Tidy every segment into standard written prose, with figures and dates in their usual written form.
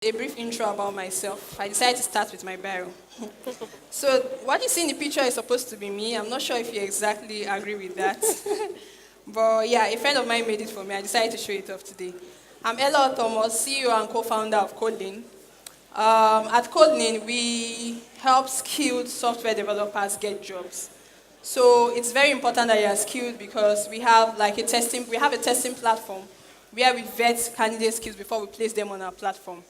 A brief intro about myself. I decided to start with my bio. So what you see in the picture is supposed to be me. I'm not sure if you exactly agree with that. But yeah, a friend of mine made it for me. I decided to show it off today. I'm Elohor, CEO and co-founder of Coding. At Coding, we help skilled software developers get jobs. So it's very important that you are skilled because we have a testing platform where we vet candidate skills before we place them on our platform.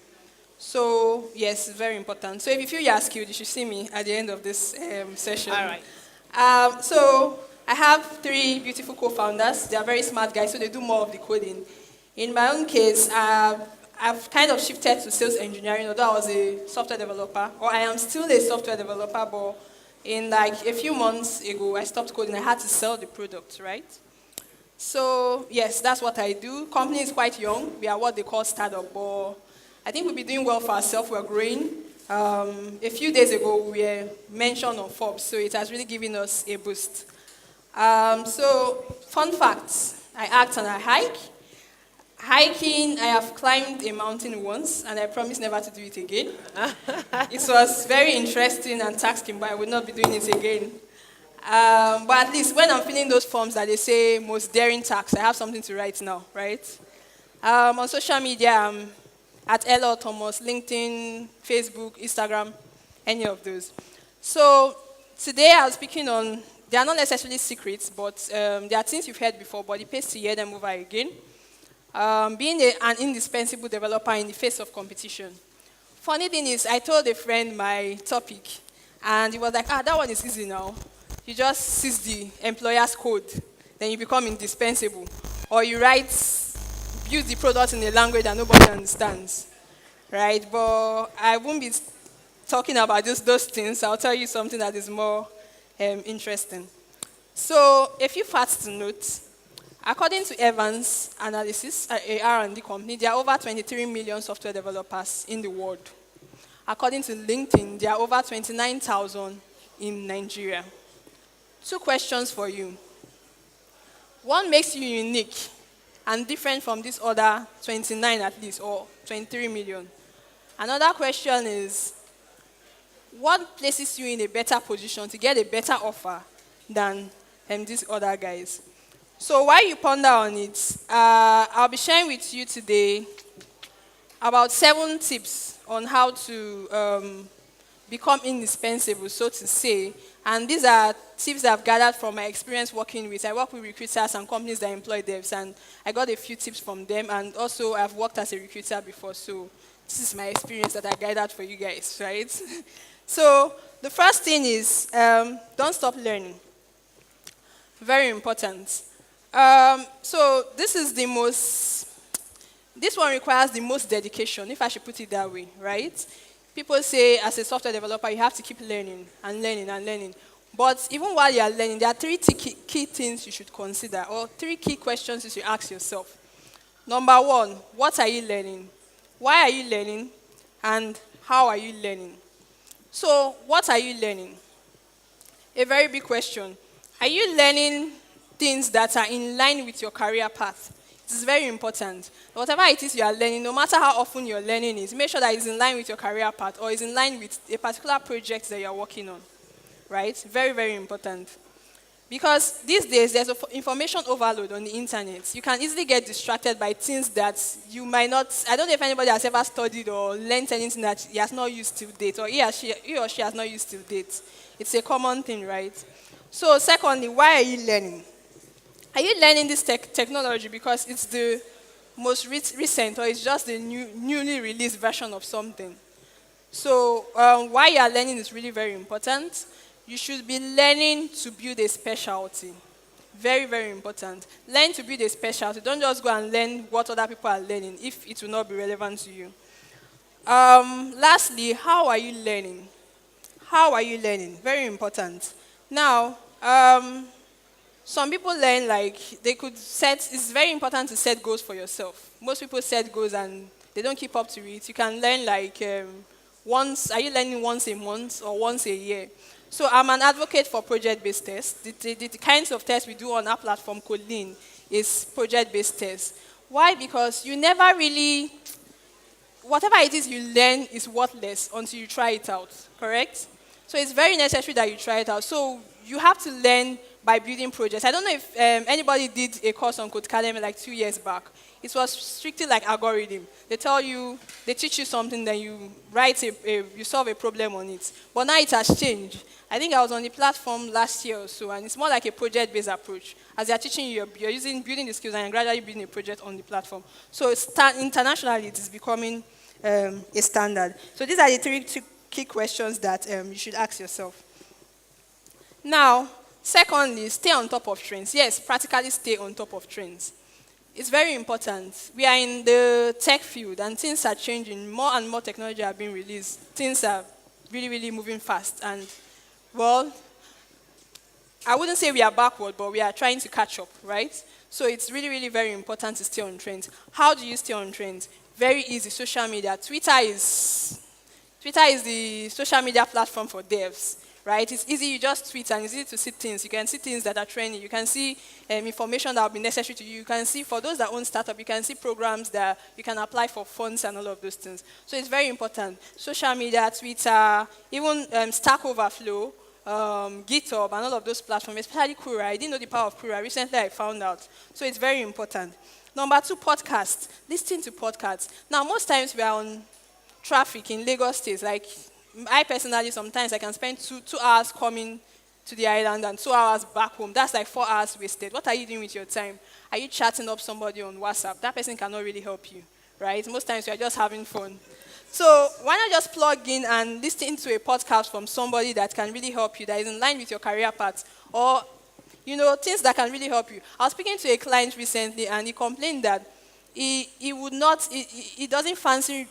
So, yes, it's very important. So, if you feel you are skilled, you should see me at the end of this session. All right. So, I have three beautiful co founders. They are very smart guys, so they do more of the coding. In my own case, I've kind of shifted to sales engineering, although I was a software developer, or I am still a software developer, but in like a few months ago, I stopped coding. I had to sell the product, right? So, yes, that's what I do. Company is quite young. We are what they call startup, but I think we'll be doing well for ourselves. We're growing. A few days ago, we were mentioned on Forbes, so it has really given us a boost. So, fun facts. I act and I hike. Hiking, I have climbed a mountain once, and I promise never to do it again. It was very interesting and taxing, but I will not be doing it again. But at least when I'm filling those forms that they say most daring tax, I have something to write now, right? On social media, I'm at Elohor, LinkedIn, Facebook, Instagram, any of those. So today I was speaking on, they are not necessarily secrets, but they are things you've heard before, but it pays to hear them over again. Being an indispensable developer in the face of competition. Funny thing is, I told a friend my topic, and he was like, that one is easy now. You just seize the employer's code, then you become indispensable. Or you use the product in a language that nobody understands, right? But I won't be talking about just those things. I'll tell you something that is more interesting. So, a few facts to note. According to Evans Analysis, a R&D company, there are over 23 million software developers in the world. According to LinkedIn, there are over 29,000 in Nigeria. Two questions for you. What makes you unique and different from this other 29 at least, or 23 million? Another question is, what places you in a better position to get a better offer than these other guys? So while you ponder on it, I'll be sharing with you today about 7 tips on how to become indispensable, so to say. And these are tips that I've gathered from my experience working with. I work with recruiters and companies that employ devs, and I got a few tips from them. And also, I've worked as a recruiter before, so this is my experience that I gathered for you guys, right? So the first thing is don't stop learning. Very important. So this one requires the most dedication, if I should put it that way, right? People say, as a software developer, you have to keep learning and learning and learning. But even while you are learning, there are 3 key things you should consider, or 3 key questions you should ask yourself. Number 1, what are you learning? Why are you learning? And how are you learning? So, what are you learning? A very big question. Are you learning things that are in line with your career path? It is very important. Whatever it is you are learning, no matter how often you're learning it, make sure that it's in line with your career path or is in line with a particular project that you're working on. Right? Very, very important. Because these days, there's information overload on the internet. You can easily get distracted by things that you might not. I don't know if anybody has ever studied or learned anything that he has not used till date, or he or she has not used till date. It's a common thing, right? So, secondly, why are you learning? Are you learning this technology because it's the most recent, or it's just the newly released version of something? So, why you are learning is really very important. You should be learning to build a specialty. Very, very important. Learn to build a specialty. Don't just go and learn what other people are learning if it will not be relevant to you. Lastly, how are you learning? How are you learning? Very important. Now, some people learn it's very important to set goals for yourself. Most people set goals and they don't keep up to it. You can learn are you learning once a month or once a year? So I'm an advocate for project-based tests. The kinds of tests we do on our platform, Coding, is project-based tests. Why? Because you never really whatever it is you learn is worthless until you try it out, correct? So it's very necessary that you try it out. So you have to learn by building projects. I don't know if anybody did a course on Codecademy like 2 years back. It was strictly like algorithm. They tell you, they teach you something, then you write you solve a problem on it. But now it has changed. I think I was on the platform last year or so, and it's more like a project-based approach. As they're teaching you, you're using building the skills and gradually building a project on the platform. So internationally, it is becoming a standard. So these are the three key questions that you should ask yourself. Now, secondly, stay on top of trends. Yes, practically stay on top of trends. It's very important. We are in the tech field, and things are changing. More and more technology are being released. Things are really, really moving fast. And, well, I wouldn't say we are backward, but we are trying to catch up, right? So it's really, really very important to stay on trends. How do you stay on trends? Very easy, social media. Twitter is the social media platform for devs, right? It's easy, you just tweet and it's easy to see things. You can see things that are trending. You can see information that will be necessary to you. You can see, for those that own startup, you can see programs that you can apply for funds and all of those things. So it's very important. Social media, Twitter, even Stack Overflow, GitHub, and all of those platforms, especially Quora. I didn't know the power of Quora. Recently, I found out. So it's very important. Number 2, podcasts. Listen to podcasts. Now, most times we are on traffic in Lagos State. Like, I personally, sometimes I can spend two hours coming to the island and 2 hours back home. That's like 4 hours wasted. What are you doing with your time? Are you chatting up somebody on WhatsApp? That person cannot really help you, right? Most times we are just having fun. So why not just plug in and listen to a podcast from somebody that can really help you, that is in line with your career path, or, things that can really help you. I was speaking to a client recently, and he complained that he doesn't fancy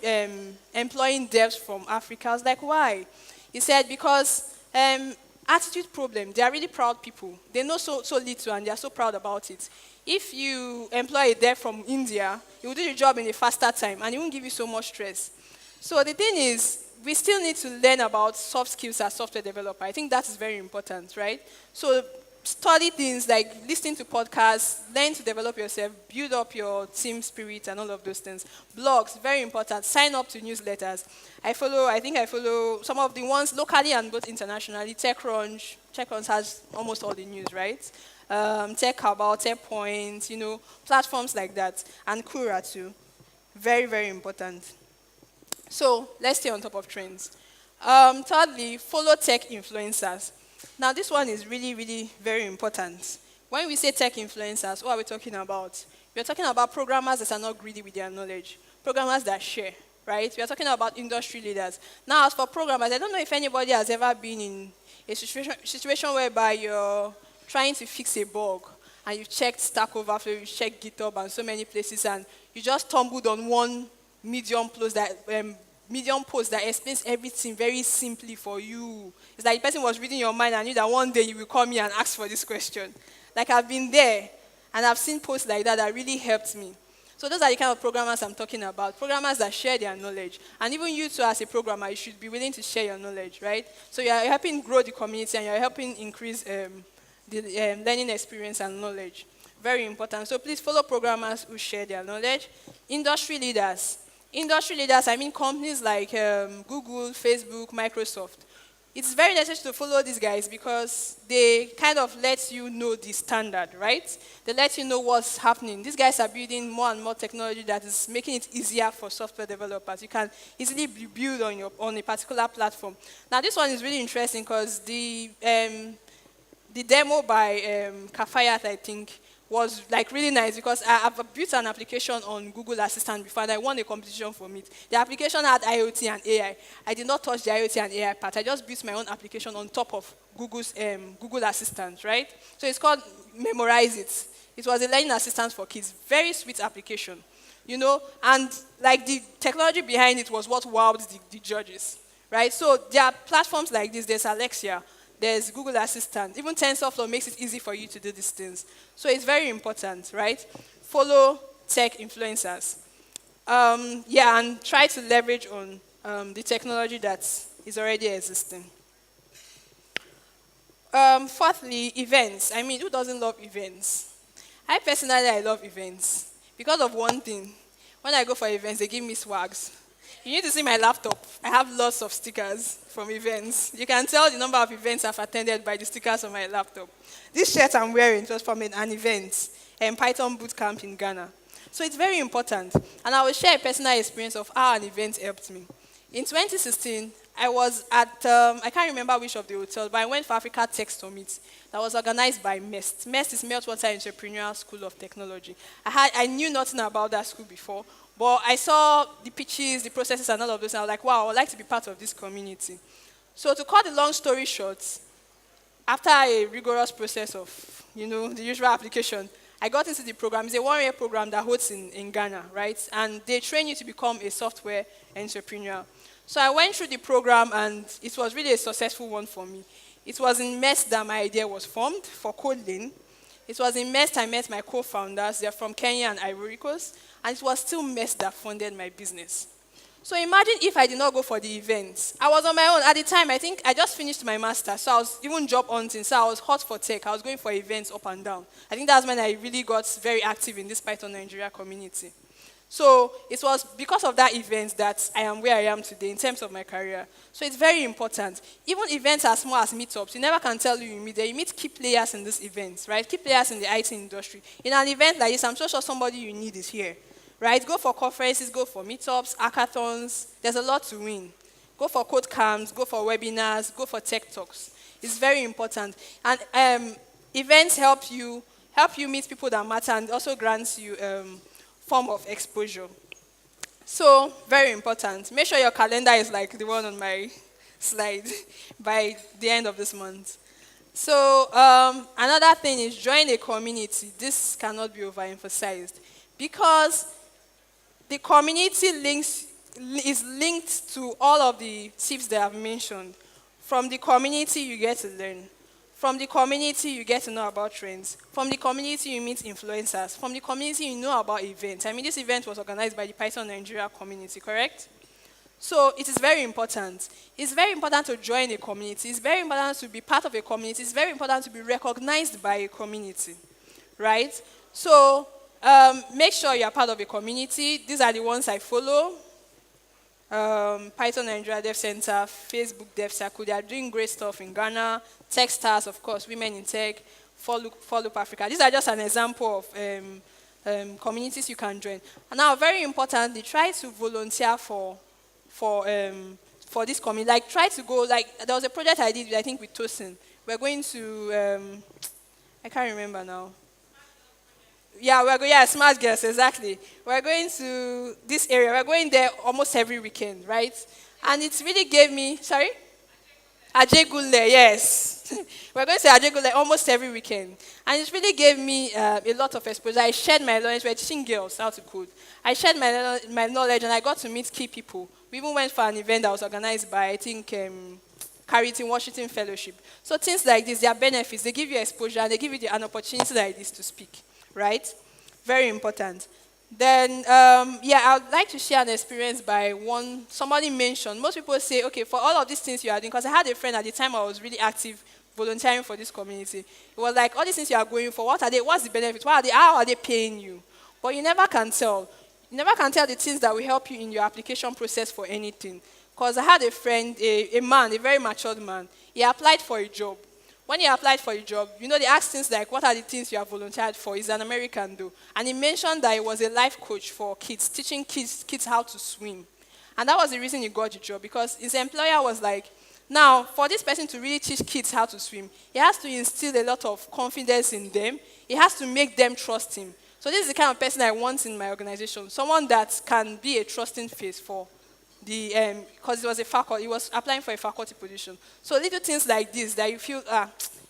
employing devs from Africa. I was like, why? He said, because attitude problem. They are really proud people. They know so little, and they are so proud about it. If you employ a dev from India, he will do the job in a faster time, and it won't give you so much stress. So the thing is, we still need to learn about soft skills as software developer. I think that is very important, right? So study things like listening to podcasts, learn to develop yourself, build up your team spirit and all of those things. Blogs, very important. Sign up to newsletters. I think I follow some of the ones locally and both internationally. TechCrunch. TechCrunch has almost all the news, right? TechAbout, TechPoint, platforms like that. And Quora too. Very, very important. So let's stay on top of trends. Thirdly, follow tech influencers. Now, this one is really, really very important. When we say tech influencers, what are we talking about? We're talking about programmers that are not greedy with their knowledge, programmers that share, right? We are talking about industry leaders. Now, as for programmers, I don't know if anybody has ever been in a situation whereby you're trying to fix a bug, and you've checked Stack Overflow, you've checked GitHub, and so many places, and you just stumbled on one Medium post that explains everything very simply for you. It's like the person was reading your mind and knew that one day you will come here and ask for this question. Like, I've been there, and I've seen posts like that really helped me. So those are the kind of programmers I'm talking about, programmers that share their knowledge. And even you too, as a programmer, you should be willing to share your knowledge, right? So you're helping grow the community, and you're helping increase the learning experience and knowledge. Very important. So please follow programmers who share their knowledge. Industry leaders. I mean companies like Google, Facebook, Microsoft. It's very necessary to follow these guys because they kind of let you know the standard, right? They let you know what's happening. These guys are building more and more technology that is making it easier for software developers. You can easily build on a particular platform. Now, this one is really interesting because the demo by Kafayat, I think, was like really nice because I've built an application on Google Assistant before, and I won a competition from it. The application had IoT and AI. I did not touch the IoT and AI part. I just built my own application on top of Google's Google Assistant, right? So it's called Memorize It. It was a learning assistant for kids. Very sweet application, and like the technology behind it was what wowed the judges, right? So there are platforms like this. There's Alexia. There's Google Assistant. Even TensorFlow makes it easy for you to do these things. So it's very important, right? Follow tech influencers. And try to leverage on the technology that is already existing. Fourthly, events. I mean, who doesn't love events? I love events because of one thing. When I go for events, they give me swags. You need to see my laptop. I have lots of stickers from events. You can tell the number of events I've attended by the stickers on my laptop. This shirt I'm wearing was from an event, Python Bootcamp in Ghana. So it's very important. And I will share a personal experience of how an event helped me. In 2016, I was at, I can't remember which of the hotels, but I went for Africa Tech Summit that was organized by MEST. MEST is Meltwater Entrepreneurial School of Technology. I knew nothing about that school before, but I saw the pitches, the processes, and all of those, and I was like, wow, I would like to be part of this community. So to cut the long story short, after a rigorous process of, the usual application, I got into the program. It's a one-year program that holds in Ghana, right? And they train you to become a software entrepreneur. So I went through the program, and it was really a successful one for me. It was in MEST that my idea was formed for coding. It was in MEST I met my co-founders. They're from Kenya and Ivory Coast. And it was still MEST that funded my business. So imagine if I did not go for the events. I was on my own. At the time, I think I just finished my master's, so I was even job hunting. So I was hot for tech. I was going for events up and down. I think that's when I really got very active in this Python Nigeria community. So it was because of that event that I am where I am today in terms of my career. So it's very important. Even events as small as meetups, you never can tell who you meet there. You meet key players in these events, right? Key players in the IT industry. In an event like this, I'm so sure somebody you need is here. Right? Go for conferences, go for meetups, hackathons. There's a lot to win. Go for code camps, go for webinars, go for tech talks. It's very important. And events help you meet people that matter and also grants you form of exposure. So, very important. Make sure your calendar is like the one on my slide by the end of this month. So, another thing is join a community. This cannot be overemphasized because the community is linked to all of the tips that I've mentioned. From the community, you get to learn. From the community, you get to know about trends. From the community, you meet influencers. From the community, you know about events. I mean, this event was organized by the Python Nigeria community, correct? So it is very important. It's very important to join a community. It's very important to be part of a community. It's very important to be recognized by a community, right? So make sure you're part of a community. These are the ones I follow. Python Nigeria Dev Center, Facebook Dev Circle. They are doing great stuff in Ghana. Techstars, of course, Women in Tech, Follow Africa. These are just an example of communities you can join. And now, very importantly, try to volunteer for this community. Like, try to go, like, there was a project I did, I think, with Tosin. We're going to, I can't remember now. Yeah, smart girls, exactly. We're going to this area. We're going there almost every weekend, right? And it really gave me, sorry? Ajegule, yes. We're going to Ajegule almost every weekend. And it really gave me a lot of exposure. I shared my knowledge. We're teaching girls how to code. I shared my knowledge, and I got to meet key people. We even went for an event that was organized by, I think, Carrington Washington Fellowship. So things like this, they are benefits. They give you exposure, and they give you an opportunity like this to speak. Right? Very important. Then, I would like to share an experience by somebody mentioned. Most people say, okay, for all of these things you are doing, because I had a friend at the time I was really active volunteering for this community. It was like, all these things you are going for, what's the benefit? How are they paying you? But you never can tell. You never can tell the things that will help you in your application process for anything. Because I had a friend, a man, a very matured man. He applied for a job. When he applied for a job, they asked things like, what are the things you have volunteered for? He's an American, though. And he mentioned that he was a life coach for kids, teaching kids how to swim. And that was the reason he got the job, because his employer was like, now, for this person to really teach kids how to swim, he has to instill a lot of confidence in them. He has to make them trust him. So this is the kind of person I want in my organization, someone that can be a trusting face for because he was applying for a faculty position. So little things like this that you feel,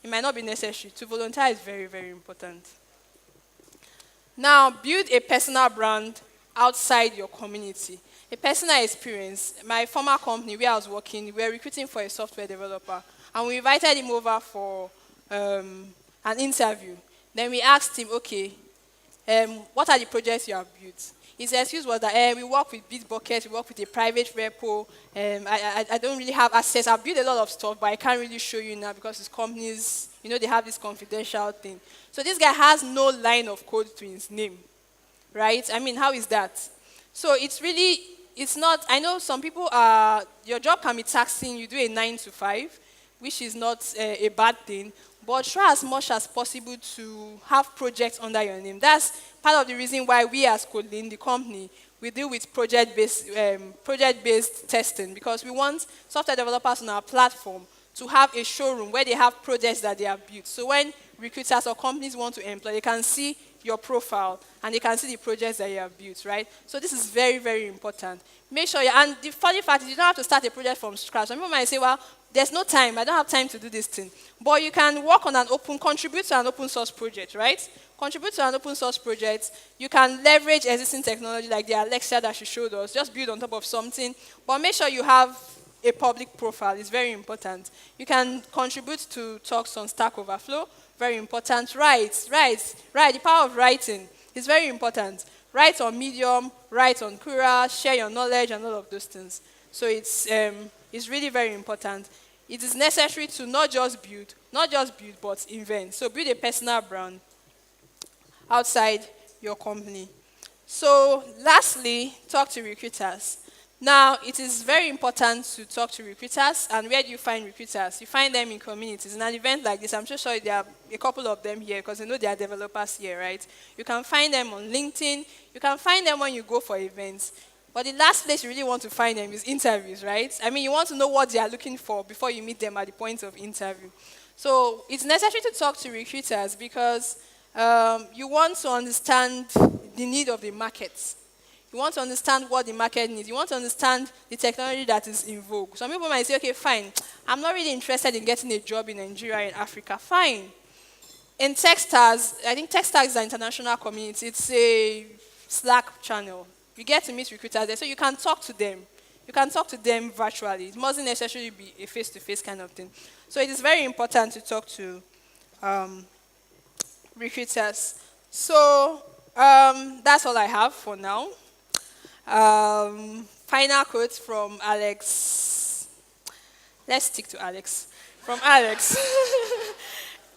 it might not be necessary. To volunteer is very, very important. Now, build a personal brand outside your community. A personal experience. My former company where I was working, we were recruiting for a software developer. And we invited him over for an interview. Then we asked him, okay, what are the projects you have built? His excuse was that we work with Bitbucket, we work with a private repo. I don't really have access. I've built a lot of stuff, but I can't really show you now because his companies, they have this confidential thing. So this guy has no line of code to his name, right? I mean, how is that? So it's it's not, I know some people are, your job can be taxing, you do a 9 to 5, which is not a bad thing, but try as much as possible to have projects under your name. That's part of the reason why we as Kotlin, the company, we deal with project-based testing, because we want software developers on our platform to have a showroom where they have projects that they have built. So when recruiters or companies want to employ, they can see your profile and they can see the projects that you have built, right? So this is very, very important. Make sure and the funny fact is you don't have to start a project from scratch. Some people might say, well, there's no time, I don't have time to do this thing. But you can work on contribute to an open source project, right? Contribute to an open source project. You can leverage existing technology like the Alexa that she showed us, just build on top of something, but make sure you have a public profile. It's very important. You can contribute to talks on Stack Overflow, very important. Write, the power of writing is very important. Write on Medium, write on Quora, share your knowledge and all of those things. So it's really very important. It is necessary to not just build, but invent. So build a personal brand outside your company. So lastly, talk to recruiters. Now, it is very important to talk to recruiters. And where do you find recruiters? You find them in communities. In an event like this, I'm sure there are a couple of them here because I know there are developers here, right? You can find them on LinkedIn. You can find them when you go for events. But the last place you really want to find them is interviews, right? I mean, you want to know what they are looking for before you meet them at the point of interview. So it's necessary to talk to recruiters because you want to understand the need of the market. You want to understand what the market needs. You want to understand the technology that is in vogue. Some people might say, okay, fine. I'm not really interested in getting a job in Nigeria, in Africa. Fine. In Techstars, I think Techstars is an international community. It's a Slack channel. You get to meet recruiters there, so you can talk to them. You can talk to them virtually. It mustn't necessarily be a face-to-face kind of thing. So it is very important to talk to recruiters. So that's all I have for now. Final quote from Alex. Let's stick to Alex. From Alex.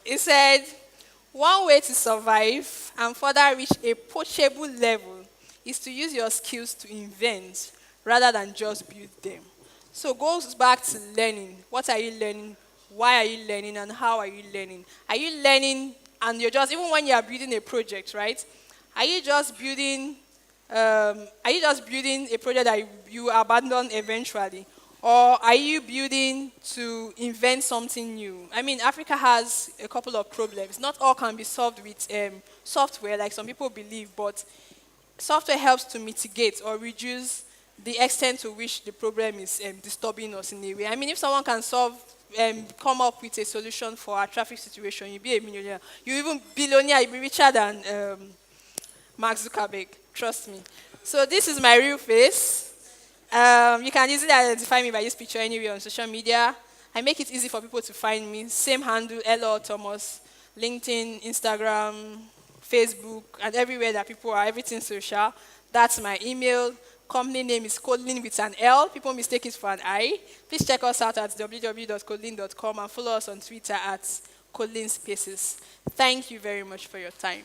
He said, one way to survive and further reach a poachable level is to use your skills to invent rather than just build them. So it goes back to learning. What are you learning? Why are you learning? And how are you learning? Are you learning and you're just, even when you are building a project, right? Are you just building a project that you abandon eventually? Or are you building to invent something new? I mean, Africa has a couple of problems. Not all can be solved with software, like some people believe, but software helps to mitigate or reduce the extent to which the problem is disturbing us in a way. I mean, if someone can come up with a solution for a traffic situation, you'll be a millionaire. You even billionaire, you'll be richer than Mark Zuckerberg. Trust me. So this is my real face. You can easily identify me by this picture anywhere on social media. I make it easy for people to find me. Same handle, Elohor Thomas, LinkedIn, Instagram, Facebook, and everywhere that people are, everything social. That's my email. Company name is Kotlin with an L. People mistake it for an I. Please check us out at www.kotlin.com and follow us on Twitter at Kotlin Spaces. Thank you very much for your time.